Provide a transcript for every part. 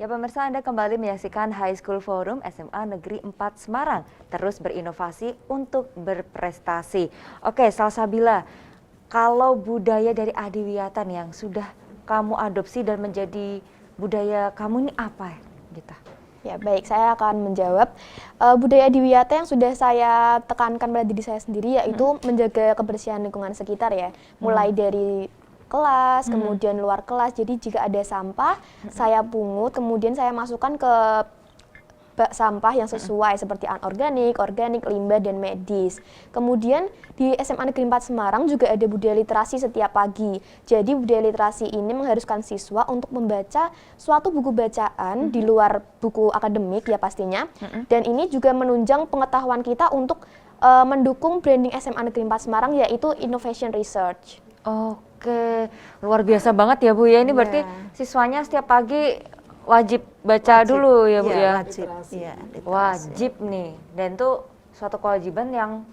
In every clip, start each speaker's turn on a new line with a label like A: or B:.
A: pemirsa, Anda kembali menyaksikan High School Forum SMA Negeri 4 Semarang, terus berinovasi untuk berprestasi. Oke, Salsabila, kalau budaya dari Adiwiyatan yang sudah kamu adopsi dan menjadi budaya kamu ini apa, Gita?
B: Ya baik, saya akan menjawab. Budaya Adiwiyata yang sudah saya tekankan pada diri saya sendiri yaitu menjaga kebersihan lingkungan sekitar ya, mulai dari kelas, kemudian luar kelas. Jadi jika ada sampah, saya pungut, kemudian saya masukkan ke bak sampah yang sesuai seperti anorganik, organik, limbah, dan medis. Kemudian di SMA Negeri 4 Semarang juga ada budaya literasi setiap pagi. Jadi budaya literasi ini mengharuskan siswa untuk membaca suatu buku bacaan di luar buku akademik ya pastinya. Dan ini juga menunjang pengetahuan kita untuk mendukung branding SMA Negeri 4 Semarang yaitu innovation research.
A: Oke, luar biasa banget ya Bu ya. Ini berarti siswanya setiap pagi wajib baca dulu ya Bu ya.
C: Wajib. Ya,
A: wajib nih. Dan itu suatu kewajiban yang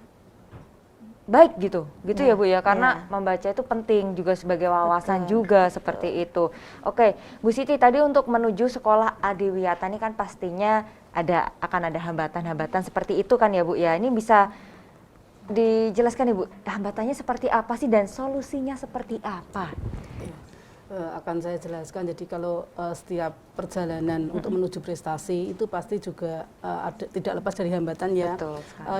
A: baik gitu ya Bu ya. Karena membaca itu penting juga sebagai wawasan juga seperti itu. Oke, Bu Siti, tadi untuk menuju sekolah Adiwiyata ini kan pastinya akan ada hambatan-hambatan seperti itu kan ya Bu ya. Ini bisa dijelaskan Ibu, hambatannya seperti apa sih dan solusinya seperti apa?
C: Akan saya jelaskan. Jadi kalau setiap perjalanan untuk menuju prestasi itu pasti juga tidak lepas dari hambatan ya.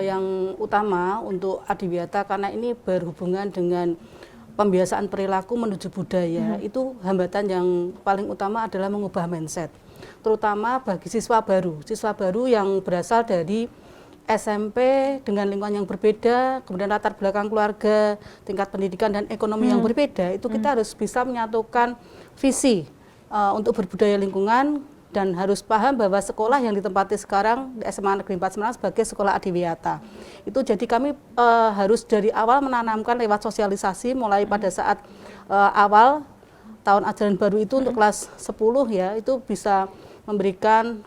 C: Yang utama untuk Adiwiyata karena ini berhubungan dengan pembiasaan perilaku menuju budaya, itu hambatan yang paling utama adalah mengubah mindset. Terutama bagi siswa baru yang berasal dari SMP dengan lingkungan yang berbeda, kemudian latar belakang keluarga, tingkat pendidikan dan ekonomi yang berbeda, itu kita harus bisa menyatukan visi untuk berbudaya lingkungan dan harus paham bahwa sekolah yang ditempati sekarang di SMA Negeri 4 Semarang sebagai sekolah Adiwiyata. Itu jadi kami harus dari awal menanamkan lewat sosialisasi mulai pada saat awal tahun ajaran baru itu untuk kelas 10 ya, itu bisa memberikan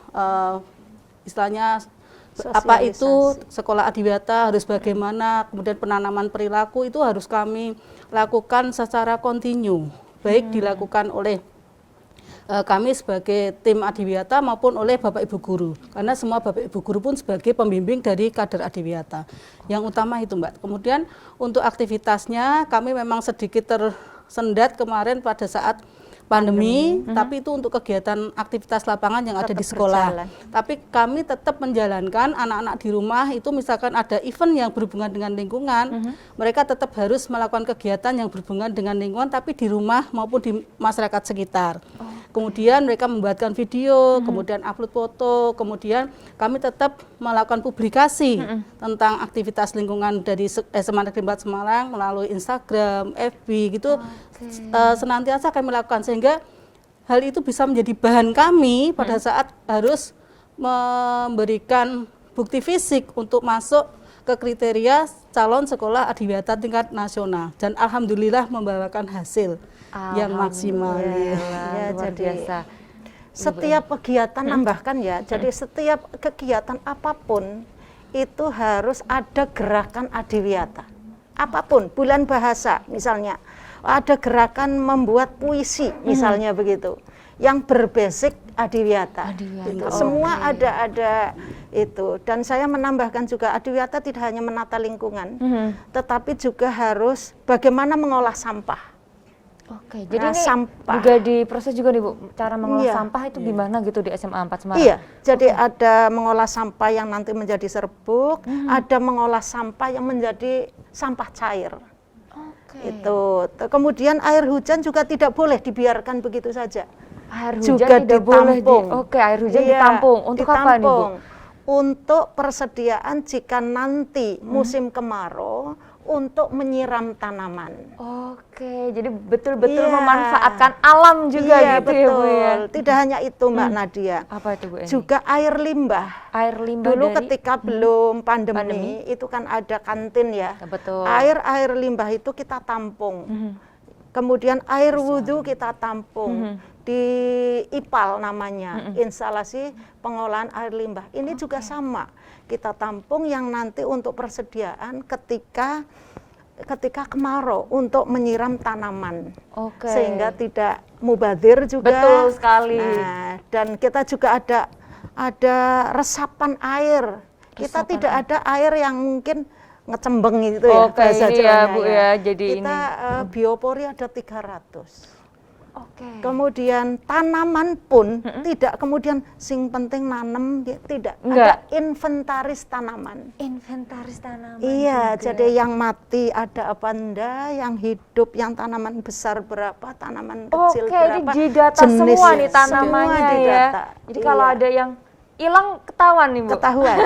C: istilahnya apa itu sekolah Adiwiyata harus bagaimana, kemudian penanaman perilaku itu harus kami lakukan secara kontinu, baik dilakukan oleh kami sebagai tim Adiwiyata maupun oleh Bapak Ibu Guru, karena semua Bapak Ibu Guru pun sebagai pembimbing dari kader Adiwiyata. Yang utama itu Mbak. Kemudian untuk aktivitasnya kami memang sedikit tersendat kemarin pada saat pandemi, tapi itu untuk kegiatan aktivitas lapangan yang ada di sekolah. Tapi kami tetap menjalankan anak-anak di rumah itu misalkan ada event yang berhubungan dengan lingkungan, mereka tetap harus melakukan kegiatan yang berhubungan dengan lingkungan tapi di rumah maupun di masyarakat sekitar. Kemudian mereka membuatkan video, kemudian upload foto, kemudian kami tetap melakukan publikasi tentang aktivitas lingkungan dari SMA Negeri 4 Semarang melalui Instagram, FB gitu. Senantiasa kami melakukan sehingga hal itu bisa menjadi bahan kami pada saat harus memberikan bukti fisik untuk masuk ke kriteria calon sekolah Adiwiyata tingkat nasional dan alhamdulillah membawakan hasil yang maksimal.
D: Ya, jadi setiap kegiatan nambahkan ya. Jadi setiap kegiatan apapun itu harus ada gerakan Adiwiyata. Apapun, bulan bahasa misalnya. Ada gerakan membuat puisi misalnya begitu yang berbasic Adiwiyata. Semua ada itu. Dan saya menambahkan juga Adiwiyata tidak hanya menata lingkungan, tetapi juga harus bagaimana mengolah sampah.
A: Oke, jadi ini juga diproses juga nih Bu, cara mengolah sampah itu gimana gitu di SMA 4 Semarang?
D: Iya, jadi ada mengolah sampah yang nanti menjadi serbuk, ada mengolah sampah yang menjadi sampah cair. Itu. Kemudian air hujan juga tidak boleh dibiarkan begitu saja.
A: Air hujan juga tidak boleh air hujan ditampung. Untuk apa nih Bu?
D: Untuk persediaan jika nanti musim kemarau untuk menyiram tanaman.
A: Oke, jadi betul-betul memanfaatkan alam juga gitu ya Bu ya.
D: Tidak hanya itu Mbak Nadia.
A: Apa itu Bu?
D: Juga air limbah.
A: Air limbah
D: dulu ketika belum pandemi itu kan ada kantin ya.
A: Betul.
D: Air limbah itu kita tampung. Kemudian air wudhu kita tampung. Di IPAL namanya, instalasi pengolahan air limbah. Ini juga sama, kita tampung yang nanti untuk persediaan ketika ketika kemarau untuk menyiram tanaman.
A: Oke.
D: Sehingga tidak mubazir juga.
A: Betul sekali.
D: Nah, dan kita juga ada resapan air. Kita
A: Resapan
D: tidak ada air yang mungkin ngecembeng itu ya
A: Oke,
D: bahasa
A: ini ya,
D: Jawanya
A: Bu, ya, jadi
D: kita biopori ada 300.
A: Oke.
D: Kemudian tanaman pun tidak kemudian sing penting nanem, tidak.
A: Enggak.
D: Ada inventaris tanaman.
A: Inventaris tanaman.
D: Iya,
A: juga.
D: jadi yang mati ada apa enggak, yang hidup, yang tanaman besar berapa, tanaman kecil
A: Oke,
D: berapa.
A: ini didata semua
D: jenisnya.
A: nih tanamannya
D: Semua
A: ya.
D: didata.
A: Jadi kalau
D: Iya.
A: ada yang hilang ketahuan nih, Bu.
D: Ketahuan.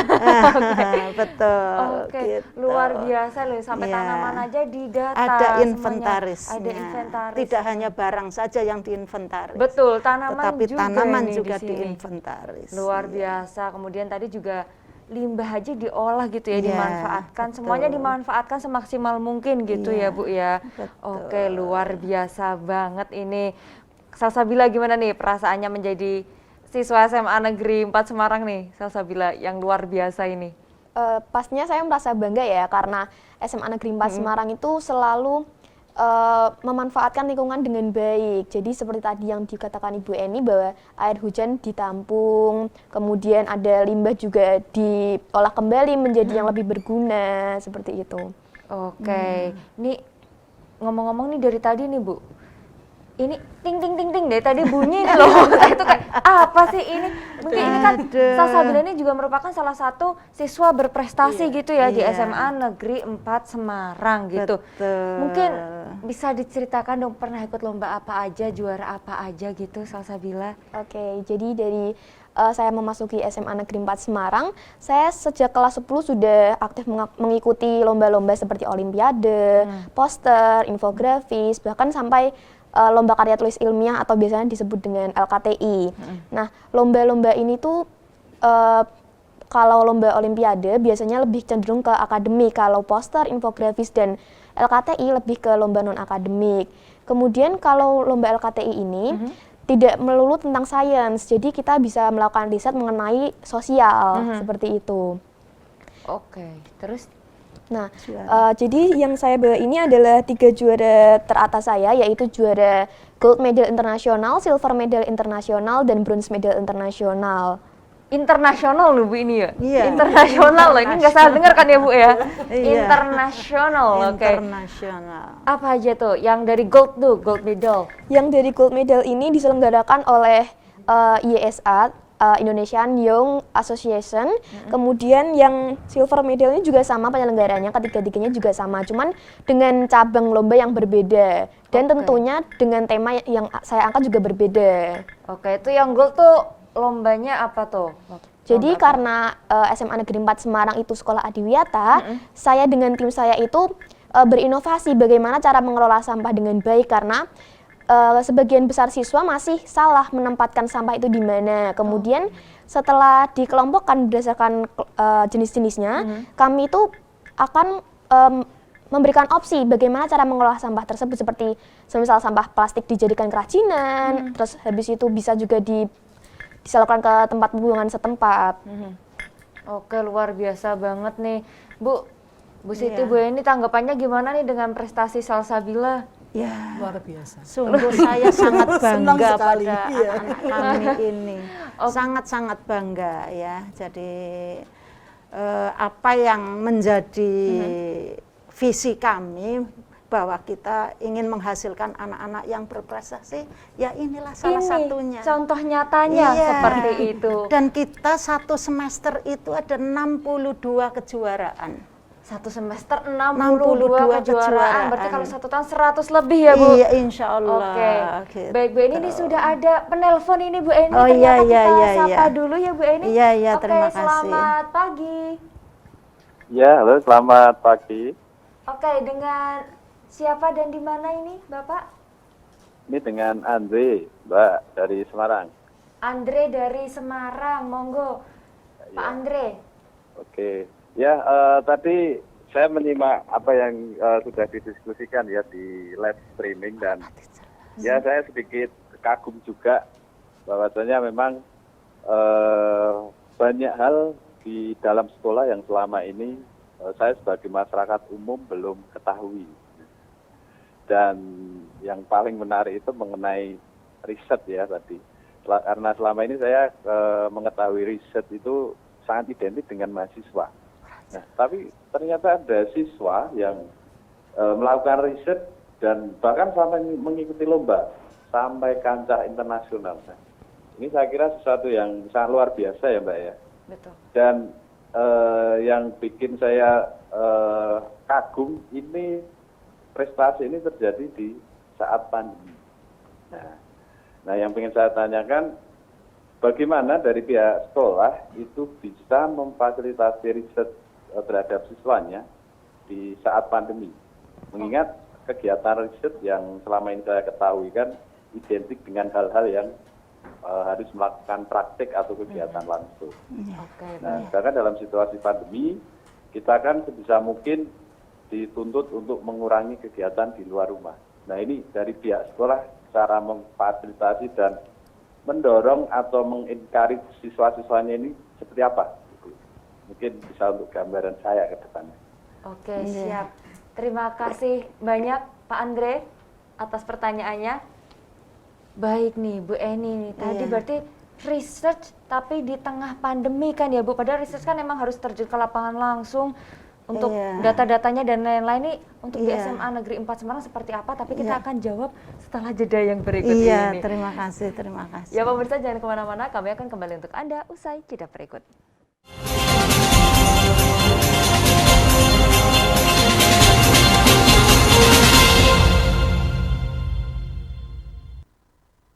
D: Betul.
A: Oke,
D: gitu.
A: luar biasa loh, sampai
D: Iya.
A: tanaman aja didata.
D: Ada
A: semuanya.
D: inventarisnya.
A: Ada inventaris.
D: Tidak hanya barang saja yang diinventaris.
A: Betul, tanaman
D: Tetapi
A: juga
D: tanaman
A: nih
D: juga
A: di sini.
D: diinventaris.
A: Luar
D: Iya.
A: biasa. Kemudian tadi juga limbah aja diolah gitu ya,
D: Iya,
A: dimanfaatkan.
D: betul.
A: Semuanya dimanfaatkan semaksimal mungkin gitu
D: Iya,
A: ya, Bu ya.
D: betul.
A: Oke, luar biasa banget ini. Salsabila gimana nih perasaannya menjadi siswa SMA Negeri 4 Semarang nih, Salsabila, yang luar biasa ini?
B: Pastinya saya merasa bangga ya karena SMA Negeri 4 Semarang itu selalu memanfaatkan lingkungan dengan baik. Jadi seperti tadi yang dikatakan Ibu Eni bahwa air hujan ditampung, kemudian ada limbah juga diolah kembali menjadi yang lebih berguna, seperti itu.
A: Oke, ini ngomong-ngomong nih dari tadi nih, Bu. Ini ting ting ting ting dari tadi bunyi nih loh. Itu kayak apa sih ini? Mungkin ini kan Salsabila ini juga merupakan salah satu siswa berprestasi gitu ya di
D: iya.
A: SMA Negeri 4 Semarang gitu.
D: Betul.
A: Mungkin bisa diceritakan dong pernah ikut lomba apa aja, juara apa aja gitu Salsabila?
B: Oke, jadi dari saya memasuki SMA Negeri 4 Semarang, saya sejak kelas 10 sudah aktif mengikuti lomba-lomba seperti olimpiade, poster, infografis, bahkan sampai lomba karya tulis ilmiah atau biasanya disebut dengan LKTI. Nah, lomba-lomba ini tuh kalau lomba olimpiade biasanya lebih cenderung ke akademik, kalau poster, infografis, dan LKTI lebih ke lomba non-akademik. Kemudian kalau lomba LKTI ini tidak melulu tentang sains, jadi kita bisa melakukan riset mengenai sosial, seperti itu.
A: Oke, terus?
B: Nah, jadi yang saya bawa ini adalah 3 juara teratas saya, yaitu juara gold medal internasional, silver medal internasional, dan bronze medal internasional.
A: Internasional loh Bu ini ya?
D: Iya.
A: Internasional loh, ini nggak salah dengar kan ya Bu ya?
D: Iya.
A: Internasional, oke.
D: Internasional.
A: Apa aja tuh yang dari gold tuh, gold medal?
B: Yang dari gold medal ini diselenggarakan oleh IYSA, Indonesian Young Association. Kemudian yang silver medal ini juga sama penyelenggaranya, ketiga-tiganya juga sama, cuman dengan cabang lomba yang berbeda. Dan tentunya dengan tema yang saya angkat juga berbeda.
A: Oke, itu yang gold tuh lombanya apa tuh?
B: Jadi karena SMA Negeri 4 Semarang itu sekolah adiwiyata, saya dengan tim saya itu berinovasi bagaimana cara mengelola sampah dengan baik, karena sebagian besar siswa masih salah menempatkan sampah itu di mana. Kemudian setelah dikelompokkan berdasarkan jenis-jenisnya, kami itu akan memberikan opsi bagaimana cara mengolah sampah tersebut, seperti semisal sampah plastik dijadikan kerajinan, terus habis itu bisa juga disalurkan ke tempat pembuangan setempat.
A: Oke, luar biasa banget nih. Bu Siti,
D: Iya.
A: Bu Eni tanggapannya gimana nih dengan prestasi Salsabila?
D: Ya,
C: Luar biasa.
D: sungguh saya sangat
C: Senang
D: bangga
C: sekali,
D: pada
C: iya.
D: anak-anak kami ini. Sangat-sangat bangga ya. Jadi apa yang menjadi visi kami bahwa kita ingin menghasilkan anak-anak yang berprestasi, ya inilah salah satunya.
A: Contoh nyatanya
D: Iya.
A: seperti itu.
D: Dan kita satu semester itu ada 62 kejuaraan.
A: Satu semester 62 kejuaraan, berarti kalau 1 tahun 100 lebih ya Bu?
D: Iya, insya Allah.
A: Oke,
D: Gitu.
A: baik Bu Eni, ini sudah ada penelpon ini Bu Eni.
D: Oh, iya,
A: Ternyata
D: iya,
A: kita
D: iya,
A: sapa
D: iya.
A: dulu ya Bu Eni.
D: Iya, iya,
A: Oke,
D: terima kasih.
A: selamat pagi.
E: Ya, halo, selamat pagi.
A: Oke, dengan siapa dan di mana ini Bapak?
E: Ini dengan Andre, Mbak, dari Semarang.
A: Andre dari Semarang, monggo. Pak
E: Ya.
A: Andre.
E: Oke. Ya, tadi saya menyimak apa yang sudah didiskusikan ya di live streaming, dan ya saya sedikit kagum juga bahwasanya memang banyak hal di dalam sekolah yang selama ini saya sebagai masyarakat umum belum ketahui. Dan yang paling menarik itu mengenai riset ya tadi. Karena selama ini saya mengetahui riset itu sangat identik dengan mahasiswa. Nah, tapi ternyata ada siswa yang melakukan riset dan bahkan sampai mengikuti lomba sampai kancah internasional. Nah, ini saya kira sesuatu yang sangat luar biasa ya Mbak ya.
A: Betul.
E: Dan yang bikin saya kagum ini prestasi ini terjadi di saat pandemi. Nah, yang ingin saya tanyakan, bagaimana dari pihak sekolah itu bisa memfasilitasi riset terhadap siswanya di saat pandemi? Mengingat kegiatan riset yang selama ini saya ketahui kan identik dengan hal-hal yang harus melakukan praktik atau kegiatan langsung. Nah, sedangkan dalam situasi pandemi, kita kan sebisa mungkin dituntut untuk mengurangi kegiatan di luar rumah. Nah, ini dari pihak sekolah cara memfasilitasi dan mendorong atau mengencourage siswa-siswanya ini seperti apa? Mungkin bisa untuk gambaran saya ke depannya.
A: Oke, siap. Terima kasih banyak Pak Andre atas pertanyaannya. Baik nih Bu Eni nih, tadi berarti research tapi di tengah pandemi kan ya Bu, padahal research kan emang harus terjun ke lapangan langsung untuk data-datanya dan lain-lain nih untuk di SMA Negeri 4 Semarang seperti apa, tapi kita akan jawab setelah jeda yang berikut ini.
D: Terima kasih, terima kasih.
A: Ya pemirsa jangan kemana-mana, kami akan kembali untuk Anda usai jeda berikut.